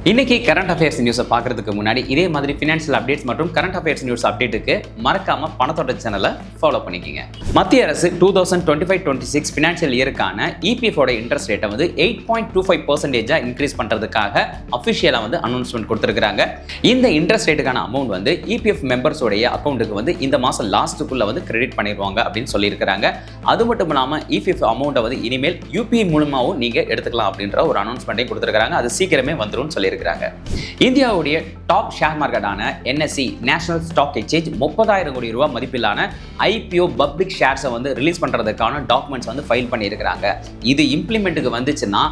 இன்னைக்கு current affairs நியூஸை பார்க்கறதுக்கு முன்னாடி இதே மாதிரி ஃபினான்ஷியல் அப்டேட்ஸ் மற்றும் கரண்ட் அஃபேர்ஸ் நியூஸ் அப்டேட்டுக்கு மறக்காம பணத்தோட சேனலை ஃபாலோ பண்ணிக்கோங்க. மத்திய அரசு 2025-26 ஃபினான்ஷியல் இயருக்கான இபிஎஃப் இன்ட்ரெஸ்ட் ரேட்டை வந்து 8.25% இன்க்ரீஸ் பண்றதுக்காக அஃபிஷியலாக வந்து அனௌன்ஸ்மெண்ட் கொடுத்துருக்காங்க. இந்த இன்ட்ரெஸ்ட் ரேட்டுக்கான அமௌண்ட் வந்து இபிஎஃப் மெம்பர்ஸோடைய அக்கௌண்ட்டுக்கு வந்து இந்த மாதம் லாஸ்ட்டுக்குள்ள வந்து கிரெடிட் பண்ணிடுவாங்க அப்படின்னு சொல்லியிருக்கிறாங்க. அது மட்டும் இல்லாமல் இபிஎஃப் அமௌண்ட்டை வந்து இனிமேல் யூபிஐ மூலமாகவும் நீங்கள் எடுத்துக்கலாம் அப்படின்ற ஒரு அனௌன்ஸ்மெண்ட்டையும் கொடுத்துருக்காங்க. அது சீக்கிரமே வந்துடும் சொல்லி இருக்கிறாங்க. இந்தியாவுடைய டாப் ஷேர் மார்க்கெட்டான NSC national stock exchange 30,000 crore ரூபாய் மதிப்பிலான ஐபிஓ பப்ளிக் ஷேர்ஸை வந்து ரிலீஸ் பண்றதுக்கான டாக்குமெண்ட்ஸ் வந்து ஃபைல் பண்ணியிருக்கிறாங்க. இது இம்ப்ளிமெண்ட்டுக்கு வந்துச்சுன்னா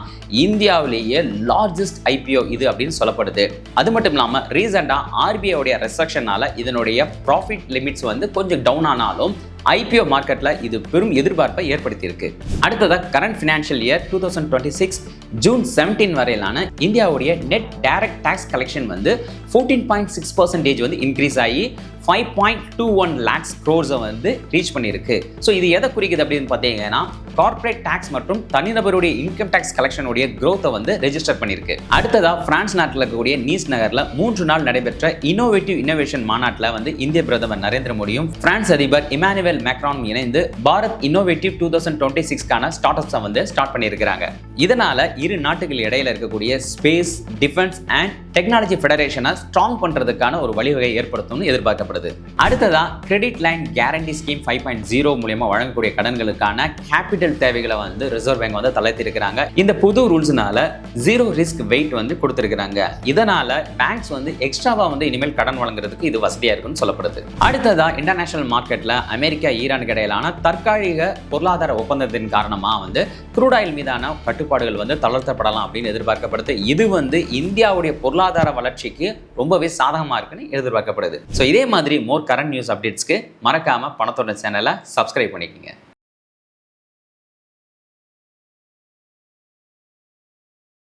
இந்தியாவிலேயே லார்ஜஸ்ட் ஐபிஓ இது அப்படின்னு சொல்லப்படுது. அது மட்டும் இல்லாமல் ரீசெண்டாக ஆர்பிஐ ரெஸ்ட்ரிக்ஷனால இதனுடைய ப்ராஃபிட் லிமிட்ஸ் வந்து கொஞ்சம் டவுன் ஆனாலும் ஐபிஓ மார்க்கெட்ல இது பெரும் எதிர்பார்ப்பை ஏற்படுத்தியிருக்கு. அடுத்ததாக கரண்ட் ஃபினான்ஷியல் இயர் 2026 ஜூன் 17 வரையிலான இந்தியாவுடைய நெட் டைரக்ட் டாக்ஸ் கலெக்ஷன் வந்து 14.6% வந்து இன்க்ரீஸ் ஆகி 5.21 lakhs crores வந்து ரீச் பண்ணியிருக்கு. ஸோ இது எதை குறிக்குது அப்படின்னு பார்த்தீங்கன்னா கார்பரேட் டாக்ஸ் மற்றும் தனிநபருடைய இன்கம் டாக்ஸ் கலெக்ஷனுடைய growth-ஐ வந்து ரெஜிஸ்டர் பண்ணியிருக்கு. அடுத்ததாக பிரான்ஸ் நாட்டில் இருக்கக்கூடிய நீஸ் நகரில் 3 நாள் நடைபெற்ற இன்னோவேஷன் மாநாட்டில் வந்து இந்திய பிரதமர் நரேந்திர மோடியும் பிரான்ஸ் அதிபர் இமானுவேல் மேக்ரானும் இணைந்து பாரத் இன்னோவேட்டிவ் 2026க்கான ஸ்டார்ட்-அப்ஸை வந்து ஸ்டார்ட் பண்ணியிருக்கிறாங்க. இதனால இரு நாட்டுகள் இடையில இருக்கக்கூடிய ஸ்பேஸ், டிஃபென்ஸ் அண்ட் டெக்னாலஜி ஃபெடரேஷனை ஸ்ட்ராங் பண்றதுக்கான ஒரு வழிவகை ஏற்படுத்தும்னு எதிர்பார்க்கப்படுது. அடுத்ததா கிரெடிட் லைன் கேரண்டி ஸ்கீம் 5.0 மூலமா வழங்கக்கூடிய கடன்களுக்கான கேபிட்டல் தேவைகளை வந்து ரிசர்வ் பேங்க் வந்து தளர்த்திருக்கிறாங்க. இந்த புது ரூல்ஸ்னால ஜீரோ ரிஸ்க் வெயிட் வந்து கொடுத்திருக்கிறாங்க. இதனால பேங்க்ஸ் வந்து எக்ஸ்ட்ராவா வந்து இனிமேல் கடன் வழங்குறதுக்கு இது வசதியா இருக்குன்னு சொல்லப்படுது. அடுத்ததா இன்டர்நேஷனல் மார்க்கெட்ல அமெரிக்கா ஈரானுக்கு இடையிலான தற்காலிக பொருளாதார ஒப்பந்தத்தின் காரணமா வந்து க்ரூட் ஆயில் மீதான கட்டுப்பாடுகள் வந்து தளர்த்தப்படலாம் அப்படின்னு எதிர்பார்க்கப்படுது. இது வந்து இந்தியாவுடைய பொருளாதார வளர்ச்சிக்கு ரொம்பவே சாதகமா இருக்குன்னு எதிர்பார்க்கப்படுது. ஸோ இதே மாதிரி மோர் கரண்ட் நியூஸ் அப்டேட்ஸ்க்கு மறக்காம பணத்தோட சேனலை சப்ஸ்கிரைப் பண்ணிக்கோங்க.